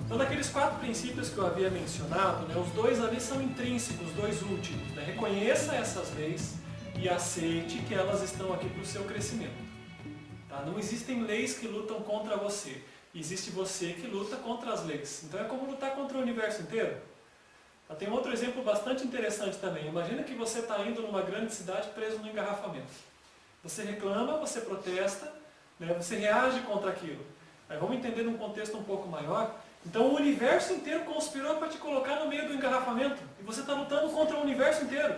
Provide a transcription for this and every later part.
Então, daqueles 4 princípios que eu havia mencionado, né, os 2 ali são intrínsecos, os 2 últimos. Né? Reconheça essas leis e aceite que elas estão aqui para o seu crescimento. Tá? Não existem leis que lutam contra você. Existe você que luta contra as leis. Então é como lutar contra o universo inteiro. Tá? Tem um outro exemplo bastante interessante também. Imagina que você está indo numa grande cidade preso no engarrafamento. Você reclama, você protesta, né? Você reage contra aquilo. Aí vamos entender num contexto um pouco maior. Então o universo inteiro conspirou para te colocar no meio do engarrafamento. E você está lutando contra o universo inteiro.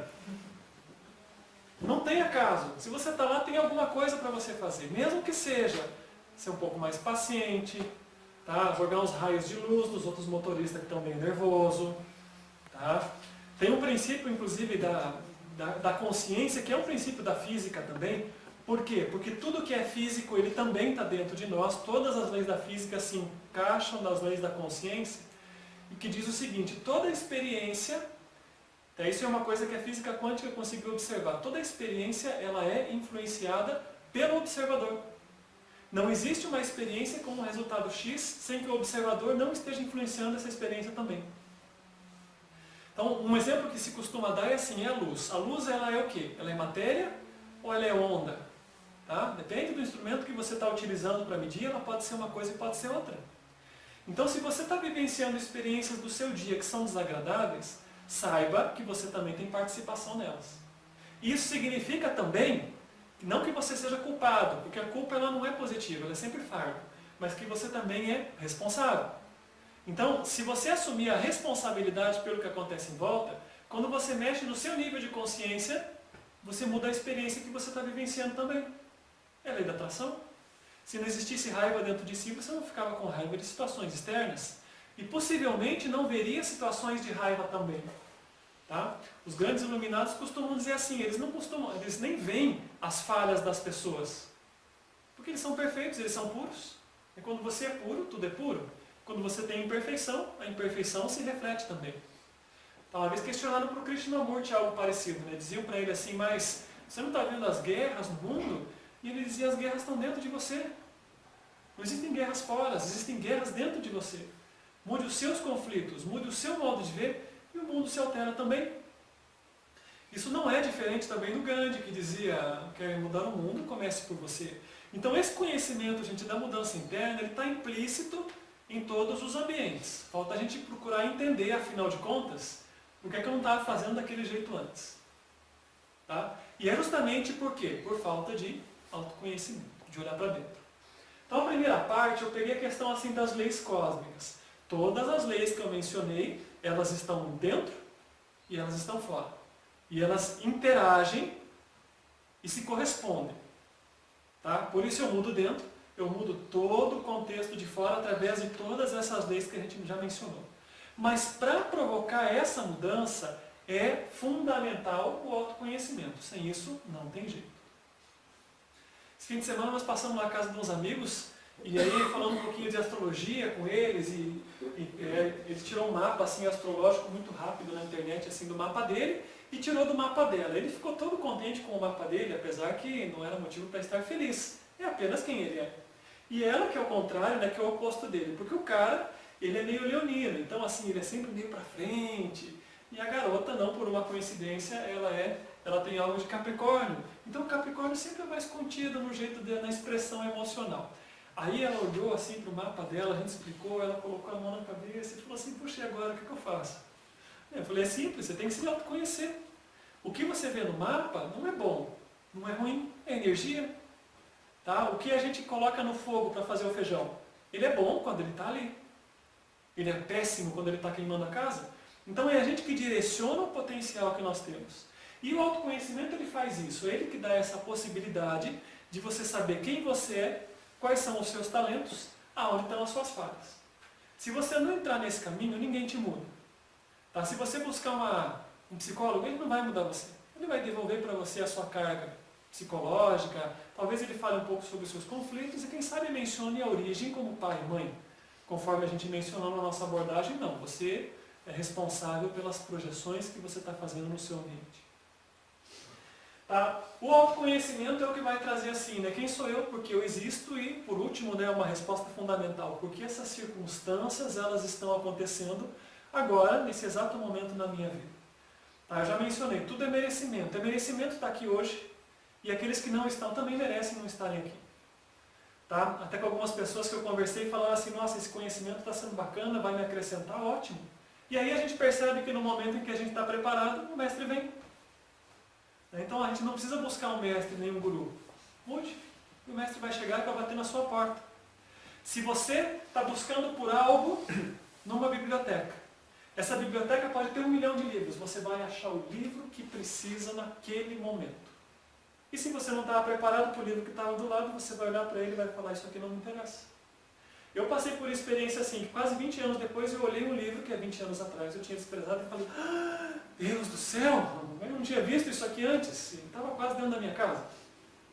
Não tem acaso. Se você está lá, tem alguma coisa para você fazer. Mesmo que seja ser um pouco mais paciente, tá? Jogar uns raios de luz nos outros motoristas que estão meio nervosos. Tá? Tem um princípio, inclusive, da consciência, que é um princípio da física também. Por quê? Porque tudo que é físico, ele também está dentro de nós. Todas as leis da física se encaixam nas leis da consciência. E que diz o seguinte, toda experiência, isso é uma coisa que a física quântica conseguiu observar. Toda experiência ela é influenciada pelo observador. Não existe uma experiência com um resultado X sem que o observador não esteja influenciando essa experiência também. Então, um exemplo que se costuma dar é assim, é a luz. A luz ela é o quê? Ela é matéria ou ela é onda? Tá? Depende do instrumento que você está utilizando para medir, ela pode ser uma coisa e pode ser outra. Então, se você está vivenciando experiências do seu dia que são desagradáveis, saiba que você também tem participação nelas. Isso significa também, não que você seja culpado, porque a culpa ela não é positiva, ela é sempre fardo, mas que você também é responsável. Então, se você assumir a responsabilidade pelo que acontece em volta, quando você mexe no seu nível de consciência, você muda a experiência que você está vivenciando também. É a lei da atração. Se não existisse raiva dentro de si, você não ficava com raiva de situações externas. E possivelmente não veria situações de raiva também. Tá? Os grandes iluminados costumam dizer assim, eles nem veem as falhas das pessoas. Porque eles são perfeitos, eles são puros. E quando você é puro, tudo é puro. Quando você tem imperfeição, a imperfeição se reflete também. Então, uma vez questionaram para o Krishnamurti algo parecido, né? Diziam para ele assim, mas você não está vendo as guerras no mundo? E ele dizia, as guerras estão dentro de você. Não existem guerras fora, existem guerras dentro de você. Mude os seus conflitos, mude o seu modo de ver e o mundo se altera também. Isso não é diferente também do Gandhi, que dizia, quer mudar o mundo, comece por você. Então esse conhecimento, gente, da mudança interna, ele está implícito em todos os ambientes. Falta a gente procurar entender, afinal de contas, por que eu não estava fazendo daquele jeito antes. Tá? E é justamente por quê? Por falta de autoconhecimento, de olhar para dentro. Então a primeira parte, eu peguei a questão assim das leis cósmicas. Todas as leis que eu mencionei, elas estão dentro e elas estão fora. E elas interagem e se correspondem. Tá? Por isso eu mudo dentro, eu mudo todo o contexto de fora através de todas essas leis que a gente já mencionou. Mas para provocar essa mudança é fundamental o autoconhecimento. Sem isso não tem jeito. Esse fim de semana nós passamos na casa de uns amigos e aí falando um pouquinho de astrologia com eles ele tirou um mapa assim, astrológico muito rápido na internet assim, do mapa dele e tirou do mapa dela. Ele ficou todo contente com o mapa dele, apesar que não era motivo para estar feliz. É apenas quem ele é. E ela que é o contrário, né, que é o oposto dele. Porque o cara, ele é meio leonino, então assim, ele é sempre meio para frente. E a garota, não por uma coincidência, ela tem algo de Capricórnio. Então o Capricórnio sempre é mais contido no jeito dela, na expressão emocional. Aí ela olhou assim para o mapa dela, a gente explicou, ela colocou a mão na cabeça e falou assim, puxa, e agora o que eu faço? Eu falei, é simples, você tem que se autoconhecer. O que você vê no mapa não é bom, não é ruim, é energia. Tá? O que a gente coloca no fogo para fazer o feijão? Ele é bom quando ele está ali. Ele é péssimo quando ele está queimando a casa. Então é a gente que direciona o potencial que nós temos. E o autoconhecimento ele faz isso, é ele que dá essa possibilidade de você saber quem você é, quais são os seus talentos, aonde estão as suas falhas. Se você não entrar nesse caminho, ninguém te muda. Tá? Se você buscar um psicólogo, ele não vai mudar você. Ele vai devolver para você a sua carga psicológica, talvez ele fale um pouco sobre os seus conflitos e quem sabe mencione a origem como pai e mãe. Conforme a gente mencionou na nossa abordagem, não. Você é responsável pelas projeções que você está fazendo no seu ambiente. Tá? O autoconhecimento é o que vai trazer assim, né? Quem sou eu, porque eu existo e, por último, né, uma resposta fundamental, porque essas circunstâncias elas estão acontecendo agora, nesse exato momento na minha vida. Tá? Eu já mencionei, tudo é merecimento. É merecimento estar aqui hoje e aqueles que não estão também merecem não estarem aqui. Tá? Até com algumas pessoas que eu conversei falaram assim, nossa, esse conhecimento está sendo bacana, vai me acrescentar, ótimo. E aí a gente percebe que no momento em que a gente está preparado, o mestre vem. Então a gente não precisa buscar um mestre nem um guru. Mude. E o mestre vai chegar e vai bater na sua porta. Se você está buscando por algo numa biblioteca, essa biblioteca pode ter 1 milhão de livros. Você vai achar o livro que precisa naquele momento. E se você não estava preparado para o livro que estava do lado, você vai olhar para ele e vai falar, isso aqui não me interessa. Eu passei por experiência assim, que quase 20 anos depois eu olhei um livro que há 20 anos atrás eu tinha desprezado e falei, Deus do céu, eu não tinha visto isso aqui antes, estava quase dentro da minha casa.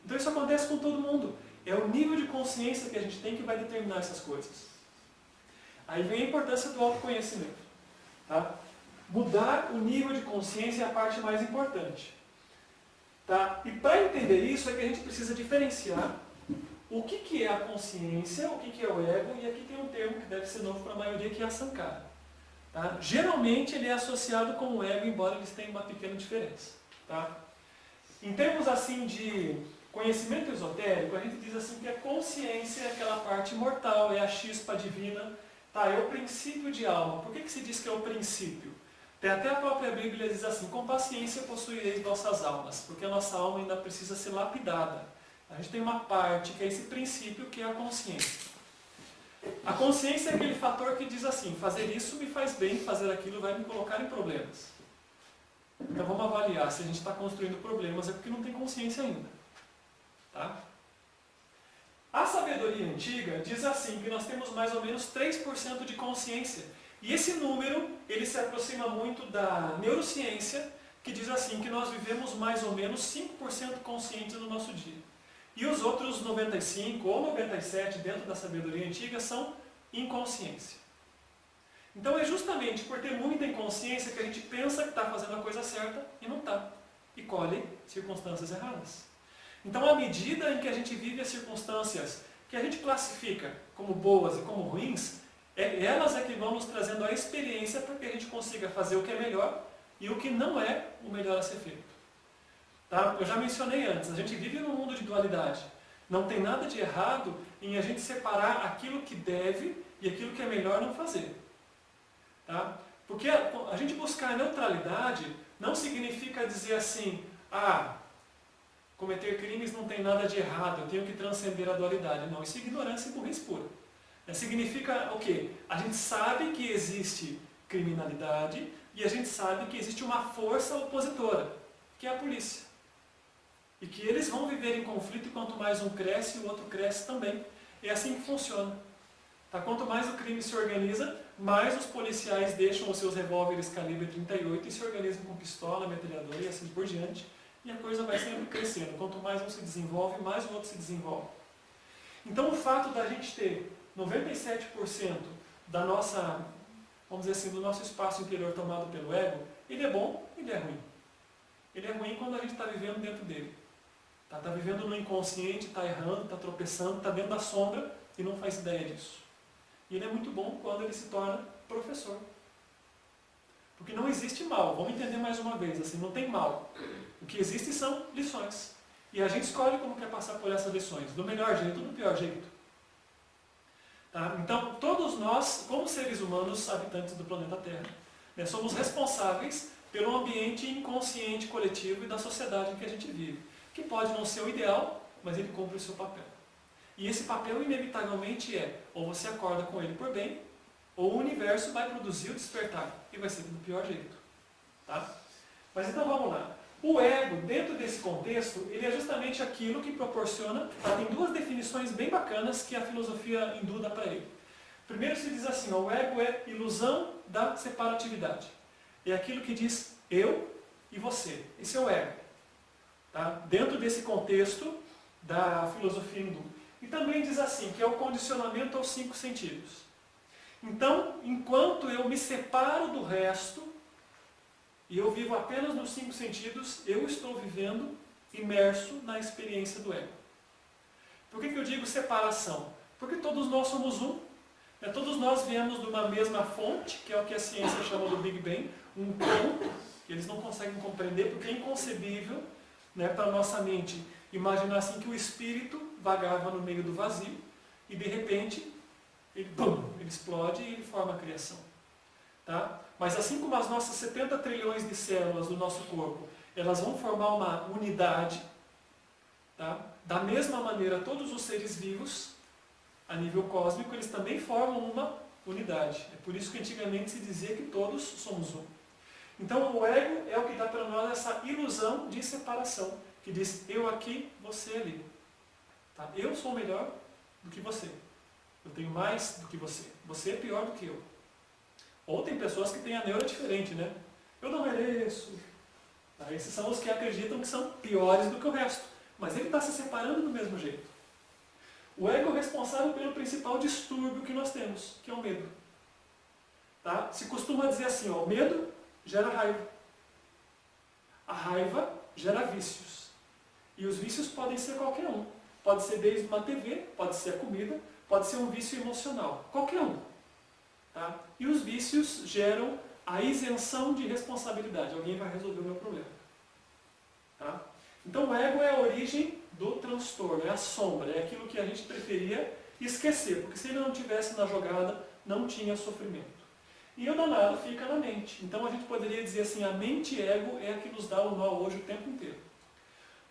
Então isso acontece com todo mundo. É o nível de consciência que a gente tem que vai determinar essas coisas. Aí vem a importância do autoconhecimento. Tá? Mudar o nível de consciência é a parte mais importante. Tá? E para entender isso é que a gente precisa diferenciar o que é a consciência, o que é o ego, e aqui tem um termo que deve ser novo para a maioria, que é a Sankara. Tá? Geralmente ele é associado com o ego, embora eles tenham uma pequena diferença. Tá? Em termos assim de conhecimento esotérico, a gente diz assim que a consciência é aquela parte imortal, é a chispa divina, tá? É o princípio de alma. Por que se diz que é o princípio? Tem até a própria Bíblia diz assim, com paciência possuireis vossas almas, porque a nossa alma ainda precisa ser lapidada. A gente tem uma parte que é esse princípio que é a consciência. A consciência é aquele fator que diz assim, fazer isso me faz bem, fazer aquilo vai me colocar em problemas. Então vamos avaliar, se a gente está construindo problemas é porque não tem consciência ainda. Tá? A sabedoria antiga diz assim, que nós temos mais ou menos 3% de consciência. E esse número, ele se aproxima muito da neurociência, que diz assim, que nós vivemos mais ou menos 5% conscientes no nosso dia. E os outros 95 ou 97 dentro da sabedoria antiga são inconsciência. Então é justamente por ter muita inconsciência que a gente pensa que está fazendo a coisa certa e não está. E colhe circunstâncias erradas. Então à medida em que a gente vive as circunstâncias que a gente classifica como boas e como ruins, elas é que vão nos trazendo a experiência para que a gente consiga fazer o que é melhor e o que não é o melhor a ser feito. Tá? Eu já mencionei antes, a gente vive num mundo de dualidade. Não tem nada de errado em a gente separar aquilo que deve e aquilo que é melhor não fazer. Tá? Porque a gente buscar a neutralidade não significa dizer assim, cometer crimes não tem nada de errado, eu tenho que transcender a dualidade. Não, isso é ignorância e burrice pura. Significa o quê? A gente sabe que existe criminalidade e a gente sabe que existe uma força opositora, que é a polícia. E que eles vão viver em conflito e quanto mais um cresce, o outro cresce também. É assim que funciona. Tá? Quanto mais o crime se organiza, mais os policiais deixam os seus revólveres calibre 38 e se organizam com pistola, metralhadora e assim por diante. E a coisa vai sempre crescendo. Quanto mais um se desenvolve, mais o outro se desenvolve. Então o fato da gente ter 97% da nossa, vamos dizer assim, do nosso espaço interior tomado pelo ego, ele é bom e ele é ruim. Ele é ruim quando a gente está vivendo dentro dele. Está vivendo no inconsciente, está errando, está tropeçando, está dentro da sombra e não faz ideia disso. E ele é muito bom quando ele se torna professor. Porque não existe mal. Vamos entender mais uma vez, assim, não tem mal. O que existe são lições. E a gente escolhe como quer passar por essas lições, do melhor jeito ou do pior jeito. Tá? Então, todos nós, como seres humanos, habitantes do planeta Terra, né, somos responsáveis pelo ambiente inconsciente coletivo e da sociedade em que a gente vive. Que pode não ser o ideal, mas ele cumpre o seu papel. E esse papel, inevitavelmente, ou você acorda com ele por bem, ou o universo vai produzir o despertar, e vai ser do pior jeito. Tá? Mas então vamos lá. O ego, dentro desse contexto, ele é justamente aquilo que proporciona, tem duas definições bem bacanas que a filosofia hindu dá para ele. Primeiro se diz assim, o ego é ilusão da separatividade. É aquilo que diz eu e você. Esse é o ego. Tá? Dentro desse contexto da filosofia hindu. E também diz assim, que é o condicionamento aos 5 sentidos. Então, enquanto eu me separo do resto, e eu vivo apenas nos 5 sentidos, eu estou vivendo imerso na experiência do ego. Por que eu digo separação? Porque todos nós somos um. Todos nós viemos de uma mesma fonte, que é o que a ciência chama do Big Bang, um ponto que eles não conseguem compreender, porque é inconcebível, para a nossa mente imaginar assim que o espírito vagava no meio do vazio e de repente ele explode e ele forma a criação. Tá? Mas assim como as nossas 70 trilhões de células do nosso corpo, elas vão formar uma unidade, tá? Da mesma maneira todos os seres vivos, a nível cósmico, eles também formam uma unidade. É por isso que antigamente se dizia que todos somos um. Então o ego é o que dá para nós essa ilusão de separação, que diz eu aqui, você ali. Tá? Eu sou melhor do que você. Eu tenho mais do que você. Você é pior do que eu. Ou tem pessoas que têm a neura diferente, né? Eu não mereço. Tá? Esses são os que acreditam que são piores do que o resto. Mas ele está se separando do mesmo jeito. O ego é responsável pelo principal distúrbio que nós temos, que é o medo. Tá? Se costuma dizer assim, ó, o medo gera raiva. A raiva gera vícios. E os vícios podem ser qualquer um. Pode ser desde uma TV, pode ser a comida, pode ser um vício emocional. Qualquer um. Tá? E os vícios geram a isenção de responsabilidade. Alguém vai resolver o meu problema. Tá? Então o ego é a origem do transtorno, é a sombra, é aquilo que a gente preferia esquecer, porque se ele não tivesse na jogada, não tinha sofrimento. E o danado fica na mente. Então a gente poderia dizer assim, a mente e ego é a que nos dá o nó hoje o tempo inteiro.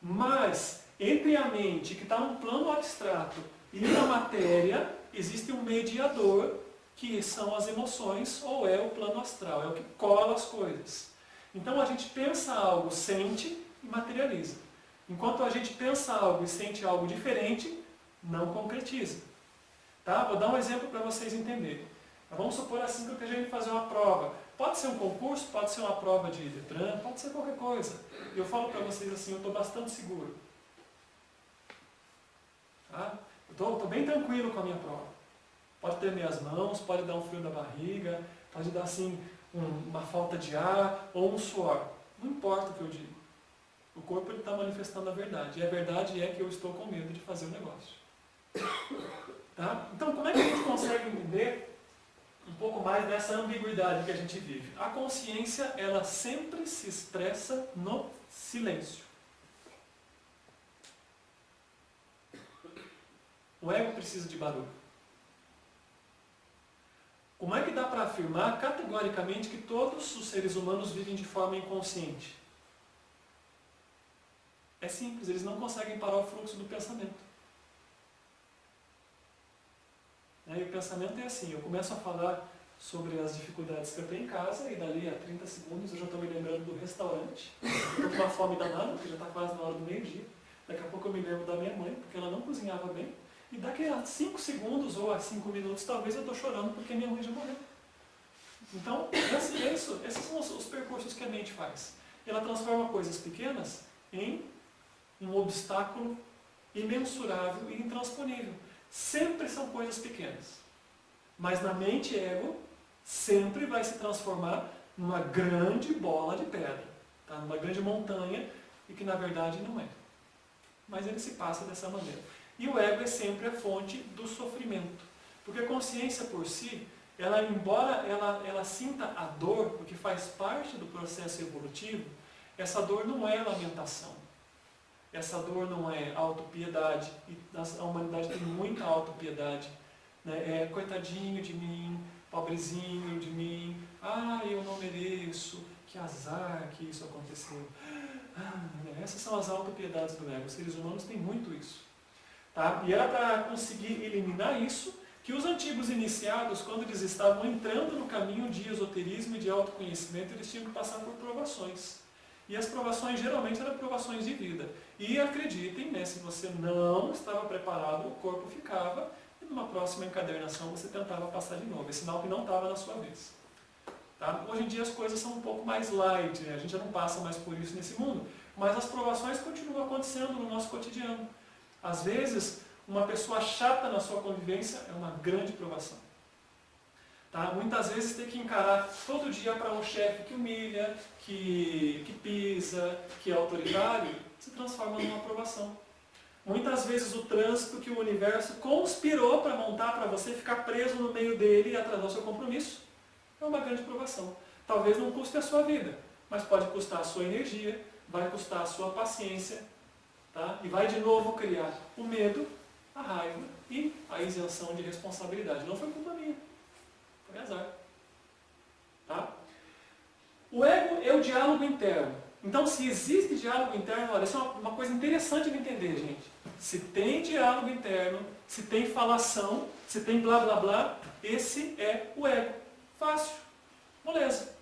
Mas, entre a mente, que está num plano abstrato, e a matéria, existe um mediador, que são as emoções, ou é o plano astral, é o que cola as coisas. Então a gente pensa algo, sente e materializa. Enquanto a gente pensa algo e sente algo diferente, não concretiza. Tá? Vou dar um exemplo para vocês entenderem. Vamos supor assim que a gente fazer uma prova. Pode ser um concurso, pode ser uma prova de Detran, pode ser qualquer coisa. Eu falo para vocês assim, eu estou bastante seguro. Tá? Eu estou bem tranquilo com a minha prova. Pode ter minhas mãos, pode dar um frio na barriga, pode dar assim uma falta de ar ou um suor. Não importa o que eu digo. O corpo está manifestando a verdade. E a verdade é que eu estou com medo de fazer o negócio. Tá? Então, como é que a gente consegue entender um pouco mais dessa ambiguidade que a gente vive? A consciência, ela sempre se expressa no silêncio. O ego precisa de barulho. Como é que dá para afirmar categoricamente que todos os seres humanos vivem de forma inconsciente? É simples, eles não conseguem parar o fluxo do pensamento. E o pensamento é assim, eu começo a falar sobre as dificuldades que eu tenho em casa e dali a 30 segundos eu já estou me lembrando do restaurante. Estou com uma fome danada, porque já está quase na hora do meio-dia. Daqui a pouco eu me lembro da minha mãe, porque ela não cozinhava bem. E daqui a 5 segundos ou a 5 minutos talvez eu estou chorando porque minha mãe já morreu. Então, esses são os percursos que a mente faz. Ela transforma coisas pequenas em um obstáculo imensurável e intransponível. Sempre são coisas pequenas. Mas na mente ego, sempre vai se transformar numa grande bola de pedra. Tá? Numa grande montanha, e que na verdade não é. Mas ele se passa dessa maneira. E o ego é sempre a fonte do sofrimento. Porque a consciência por si, embora ela sinta a dor, porque faz parte do processo evolutivo, essa dor não é lamentação. Essa dor não é autopiedade. E a humanidade tem muita autopiedade. Né? Coitadinho de mim, pobrezinho de mim, eu não mereço, que azar que isso aconteceu. Essas são as autopiedades do ego. Os seres humanos têm muito isso. Tá? E era para conseguir eliminar isso que os antigos iniciados, quando eles estavam entrando no caminho de esoterismo e de autoconhecimento, eles tinham que passar por provações. E as provações geralmente eram provações de vida. E acreditem, se você não estava preparado, o corpo ficava, e numa próxima encadernação você tentava passar de novo. É sinal que não estava na sua vez. Tá? Hoje em dia as coisas são um pouco mais light, a gente já não passa mais por isso nesse mundo, mas as provações continuam acontecendo no nosso cotidiano. Às vezes, uma pessoa chata na sua convivência é uma grande provação. Tá? Muitas vezes ter que encarar todo dia para um chefe que humilha, que pisa, que é autoritário, se transforma numa aprovação. Muitas vezes o trânsito que o universo conspirou para montar para você ficar preso no meio dele e atrasar o seu compromisso é uma grande provação. Talvez não custe a sua vida, mas pode custar a sua energia, vai custar a sua paciência, tá? E vai de novo criar o medo, a raiva e a isenção de responsabilidade. Não foi culpa minha, foi azar. Tá? O ego é o diálogo interno. Então, se existe diálogo interno, olha, isso é uma coisa interessante de entender, gente. Se tem diálogo interno, se tem falação, se tem blá blá blá, esse é o ego. Fácil. Moleza.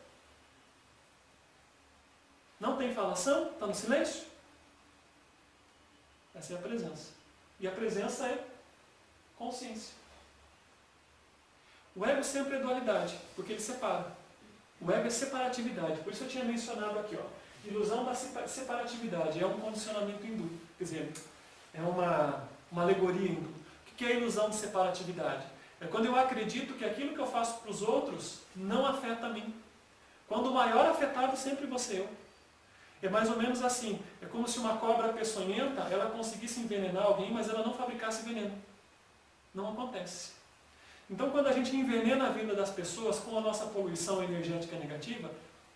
Não tem falação? Está no silêncio? Essa é a presença. E a presença é consciência. O ego sempre é dualidade, porque ele separa. O ego é separatividade. Por isso eu tinha mencionado aqui, ó, ilusão da separatividade. É um condicionamento hindu. Quer dizer, é uma alegoria hindu. O que é a ilusão de separatividade? É quando eu acredito que aquilo que eu faço para os outros não afeta a mim. Quando o maior afetado sempre vou ser eu. É mais ou menos assim. É como se uma cobra peçonhenta, ela conseguisse envenenar alguém, mas ela não fabricasse veneno. Não acontece. Então, quando a gente envenena a vida das pessoas com a nossa poluição energética negativa,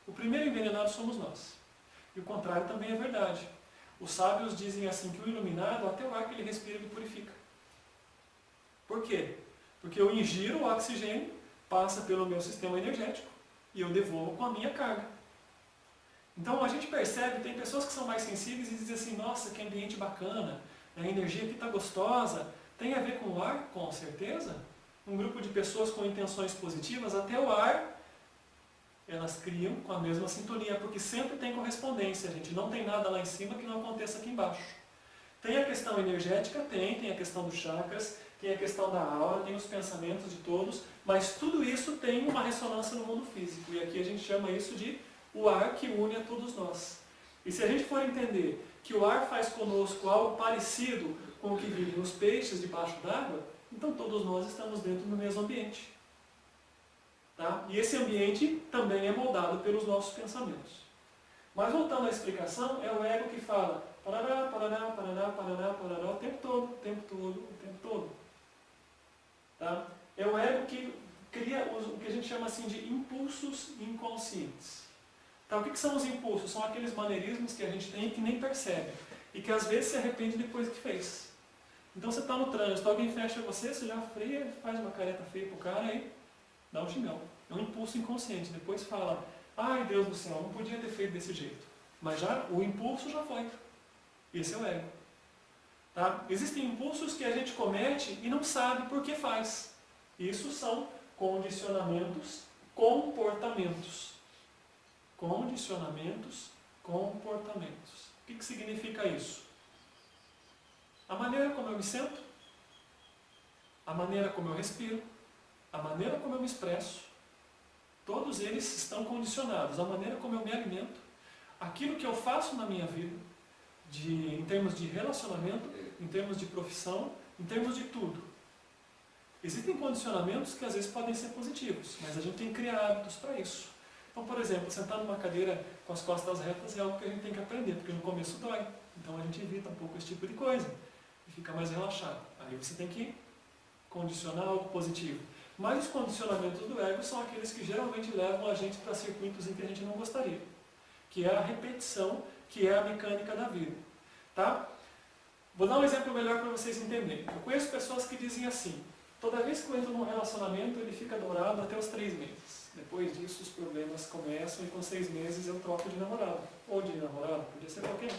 o primeiro envenenado somos nós. E o contrário também é verdade. Os sábios dizem assim que o iluminado, até o ar que ele respira, ele purifica. Por quê? Porque eu ingiro o oxigênio, passa pelo meu sistema energético e eu devolvo com a minha carga. Então a gente percebe, tem pessoas que são mais sensíveis e dizem assim, nossa, que ambiente bacana, a energia aqui está gostosa. Tem a ver com o ar? Com certeza. Um grupo de pessoas com intenções positivas, até o ar, elas criam com a mesma sintonia, porque sempre tem correspondência, gente. Não tem nada lá em cima que não aconteça aqui embaixo. Tem a questão energética? Tem a questão dos chakras, tem a questão da aura, tem os pensamentos de todos, mas tudo isso tem uma ressonância no mundo físico. E aqui a gente chama isso de o ar que une a todos nós. E se a gente for entender que o ar faz conosco algo parecido com o que vivem os peixes debaixo d'água, então todos nós estamos dentro do mesmo ambiente. Tá? E esse ambiente também é moldado pelos nossos pensamentos. Mas voltando à explicação, é o ego que fala parará, parará, parará, parará, parará, o tempo todo, o tempo todo, o tempo todo. Tá? É o ego que cria o que a gente chama assim de impulsos inconscientes. Tá? O que são os impulsos? São aqueles maneirismos que a gente tem que nem percebe. E que às vezes se arrepende depois que fez. Então você está no trânsito, alguém fecha você já freia, faz uma careta feia pro cara e dá um xingão. É um impulso inconsciente. Depois fala, ai Deus do céu, não podia ter feito desse jeito. Mas já, o impulso já foi. Esse é o ego. Tá? Existem impulsos que a gente comete e não sabe por que faz. Isso são condicionamentos, comportamentos. Condicionamentos, comportamentos. O que significa isso? A maneira como eu me sento, a maneira como eu respiro, a maneira como eu me expresso, todos eles estão condicionados. A maneira como eu me alimento, aquilo que eu faço na minha vida, em termos de relacionamento, em termos de profissão, em termos de tudo. Existem condicionamentos que às vezes podem ser positivos, mas a gente tem que criar hábitos para isso. Então, por exemplo, sentar numa cadeira com as costas retas é algo que a gente tem que aprender, porque no começo dói. Então a gente evita um pouco esse tipo de coisa e fica mais relaxado. Aí você tem que condicionar algo positivo. Mas os condicionamentos do ego são aqueles que geralmente levam a gente para circuitos em que a gente não gostaria, que é a repetição, que é a mecânica da vida. Tá? Vou dar um exemplo melhor para vocês entenderem. Eu conheço pessoas que dizem assim, toda vez que eu entro num relacionamento, ele fica dourado até os 3 meses. Depois disso, os problemas começam e com 6 meses eu troco de namorado. Ou de namorado, podia ser qualquer um.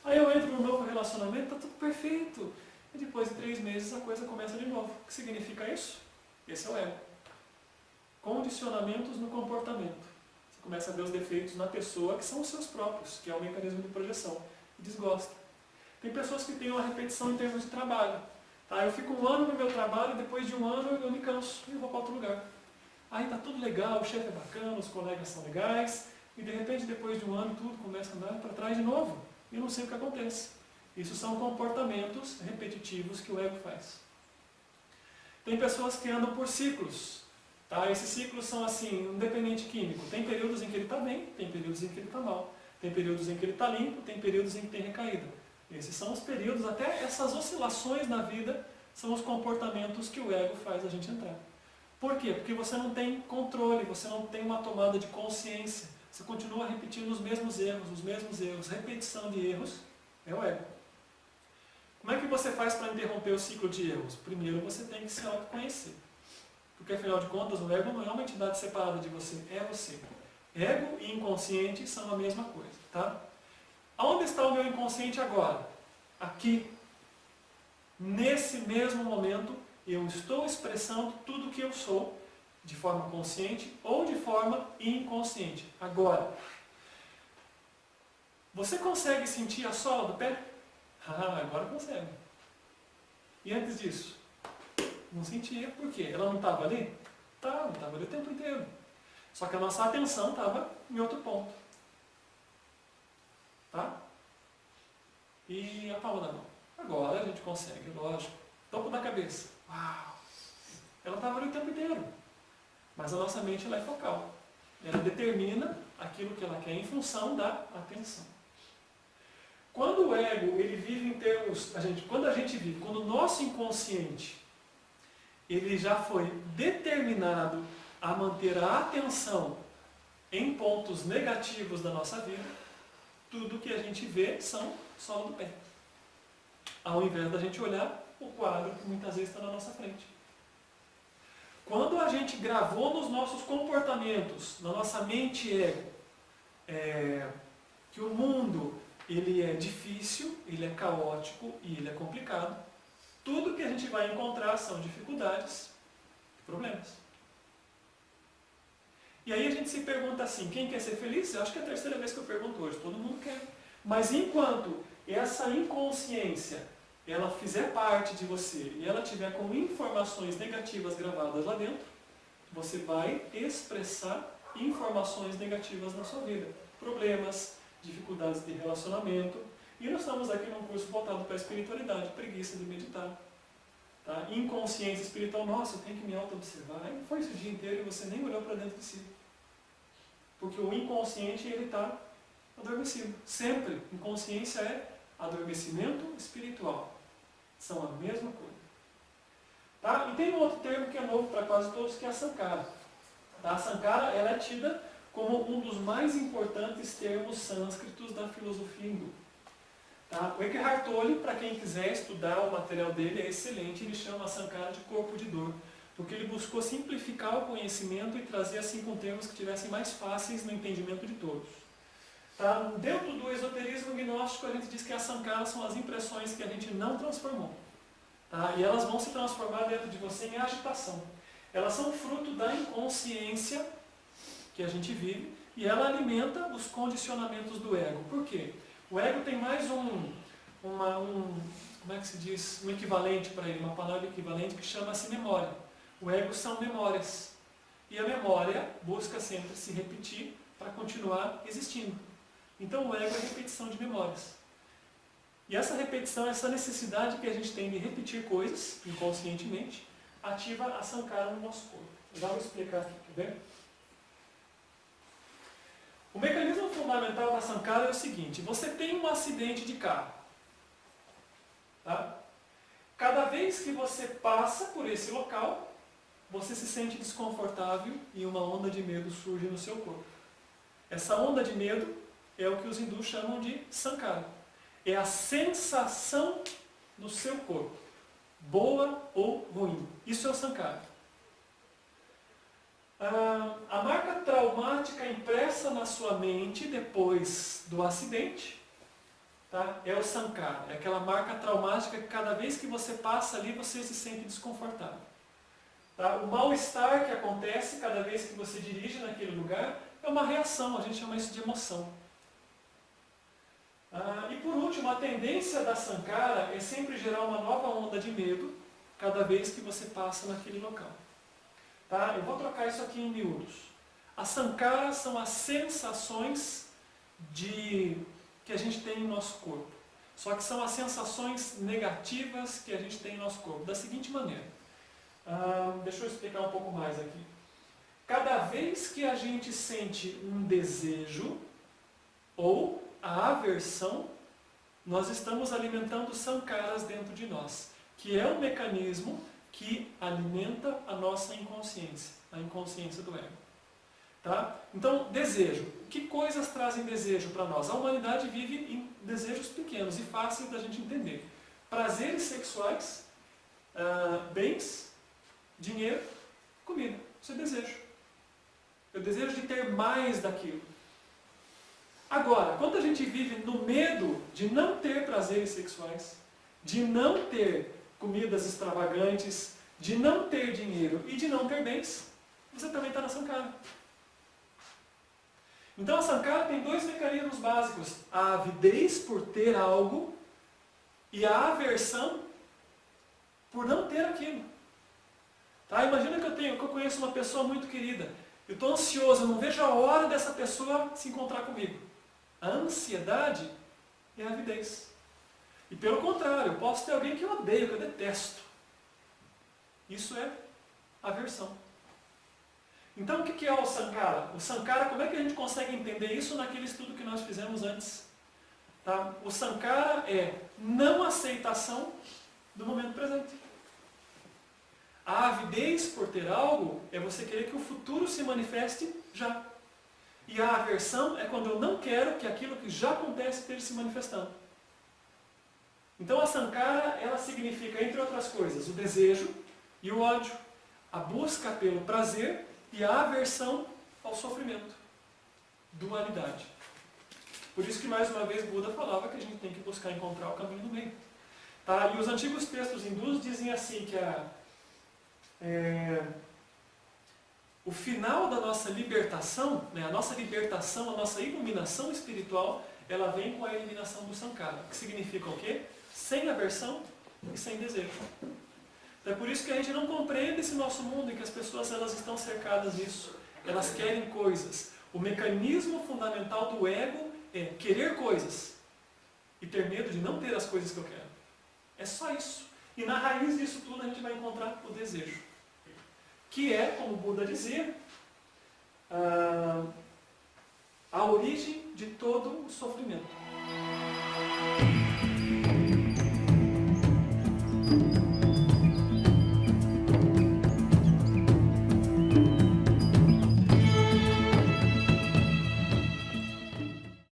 Aí eu entro num novo relacionamento, está tudo perfeito. E depois de 3 meses a coisa começa de novo. O que significa isso? Esse é o ego. Condicionamentos no comportamento. Você começa a ver os defeitos na pessoa, que são os seus próprios, que é o mecanismo de projeção. E desgosta. Tem pessoas que têm uma repetição em termos de trabalho. Tá? Eu fico 1 ano no meu trabalho e depois de 1 ano eu me canso e eu vou para outro lugar. Aí está tudo legal, o chefe é bacana, os colegas são legais, e de repente depois de 1 ano tudo começa a andar para trás de novo. E eu não sei o que acontece. Isso são comportamentos repetitivos que o ego faz. Tem pessoas que andam por ciclos. Tá? Esses ciclos são assim, independente químico. Tem períodos em que ele está bem, tem períodos em que ele está mal. Tem períodos em que ele está limpo, tem períodos em que tem recaída. Esses são os períodos, até essas oscilações na vida, são os comportamentos que o ego faz a gente entrar. Por quê? Porque você não tem controle, você não tem uma tomada de consciência. Você continua repetindo os mesmos erros. Repetição de erros é o ego. Como é que você faz para interromper o ciclo de erros? Primeiro você tem que se autoconhecer. Porque afinal de contas o ego não é uma entidade separada de você, é você. Ego e inconsciente são a mesma coisa, tá? Aonde está o meu inconsciente agora? Aqui. Nesse mesmo momento, eu estou expressando tudo o que eu sou, de forma consciente ou de forma inconsciente. Agora, você consegue sentir a sola do pé? Ah, agora consegue. E antes disso? Não sentia. Por quê? Ela não estava ali? Estava ali o tempo inteiro. Só que a nossa atenção estava em outro ponto. Tá? E a palma da mão. Agora a gente consegue, lógico. Topo da cabeça. Uau! Ela estava ali o tempo inteiro. Mas a nossa mente ela é focal. Ela determina aquilo que ela quer em função da atenção. Quando o ego ele vive em termos... Quando o nosso inconsciente ele já foi determinado a manter a atenção em pontos negativos da nossa vida, tudo que a gente vê são sola do pé. Ao invés da gente olhar o quadro que muitas vezes está na nossa frente. Quando a gente gravou nos nossos comportamentos, na nossa mente ego, que o mundo ele é difícil, ele é caótico e ele é complicado, tudo que a gente vai encontrar são dificuldades e problemas. E aí a gente se pergunta assim, quem quer ser feliz? Eu acho que é a terceira vez que eu pergunto hoje, todo mundo quer. Mas enquanto essa inconsciência ela fizer parte de você e ela tiver com informações negativas gravadas lá dentro, você vai expressar informações negativas na sua vida. Problemas, dificuldades de relacionamento. E nós estamos aqui num curso voltado para a espiritualidade, preguiça de meditar. Tá? Inconsciência espiritual, nossa, eu tenho que me auto-observar. Aí foi isso o dia inteiro e você nem olhou para dentro de si. Porque o inconsciente ele está adormecido. Sempre. Inconsciência é adormecimento espiritual. São a mesma coisa. Tá? E tem um outro termo que é novo para quase todos, que é a Sankara. Tá? A Sankara ela é tida como um dos mais importantes termos sânscritos da filosofia hindu. Tá? O Eckhart Tolle, para quem quiser estudar o material dele, é excelente. Ele chama a Sankara de corpo de dor. Porque ele buscou simplificar o conhecimento e trazer assim com termos que tivessem mais fáceis no entendimento de todos. Tá? Dentro do esoterismo gnóstico, a gente diz que as sankaras são as impressões que a gente não transformou. Tá? E elas vão se transformar dentro de você em agitação. Elas são fruto da inconsciência que a gente vive e ela alimenta os condicionamentos do ego. Por quê? O ego tem mais como é que se diz? Um equivalente para ele, uma palavra equivalente que chama-se memória. O ego são memórias. E a memória busca sempre se repetir para continuar existindo. Então o ego é repetição de memórias. E essa repetição, essa necessidade que a gente tem de repetir coisas inconscientemente, ativa a Sankara no nosso corpo. Já vou explicar aqui, quer ver? O mecanismo fundamental da Sankara é o seguinte: você tem um acidente de carro. Tá? Cada vez que você passa por esse local, você se sente desconfortável e uma onda de medo surge no seu corpo. Essa onda de medo é o que os hindus chamam de Sankara. É a sensação no seu corpo, boa ou ruim. Isso é o Sankara. A marca traumática impressa na sua mente depois do acidente, tá? É o Sankara. É aquela marca traumática que cada vez que você passa ali você se sente desconfortável. Tá? O mal-estar que acontece cada vez que você dirige naquele lugar é uma reação, a gente chama isso de emoção. E por último, a tendência da Sankara é sempre gerar uma nova onda de medo cada vez que você passa naquele local. Tá? Eu vou trocar isso aqui em miúdos. As Sankaras são as sensações que a gente tem em nosso corpo. Só que são as sensações negativas que a gente tem em nosso corpo. Da seguinte maneira. Deixa eu explicar um pouco mais aqui. Cada vez que a gente sente um desejo, ou a aversão, nós estamos alimentando sankaras dentro de nós, que é um mecanismo que alimenta a nossa inconsciência, a inconsciência do ego. Tá? Então, desejo. Que coisas trazem desejo para nós? A humanidade vive em desejos pequenos e fáceis da gente entender. Prazeres sexuais, bens, dinheiro, comida. Isso é desejo. Eu desejo de ter mais daquilo. Agora, quando a gente vive no medo de não ter prazeres sexuais, de não ter comidas extravagantes, de não ter dinheiro e de não ter bens, você também está na sankara. Então a sankara tem dois mecanismos básicos: a avidez por ter algo e a aversão por não ter aquilo. Tá? Imagina que eu conheço uma pessoa muito querida. Eu estou ansioso, eu não vejo a hora dessa pessoa se encontrar comigo. A ansiedade é a avidez. E pelo contrário, eu posso ter alguém que eu odeio, que eu detesto. Isso é aversão. Então o que é o sankara? O sankara, como é que a gente consegue entender isso naquele estudo que nós fizemos antes? Tá? O sankara é não aceitação do momento presente. A avidez por ter algo é você querer que o futuro se manifeste já. E a aversão é quando eu não quero que aquilo que já acontece esteja se manifestando. Então a sankara, ela significa, entre outras coisas, o desejo e o ódio. A busca pelo prazer e a aversão ao sofrimento. Dualidade. Por isso que, mais uma vez, Buda falava que a gente tem que buscar encontrar o caminho do meio. Tá? E os antigos textos hindus dizem assim que o final da nossa libertação, né, a nossa iluminação espiritual, ela vem com a eliminação do sankara, que significa o quê? Sem aversão e sem desejo. Então, é por isso que a gente não compreende esse nosso mundo em que as pessoas elas estão cercadas disso. Elas querem coisas. O mecanismo fundamental do ego é querer coisas e ter medo de não ter as coisas que eu quero. É só isso. E na raiz disso tudo a gente vai encontrar o desejo. Que é, como Buda dizia, a origem de todo o sofrimento.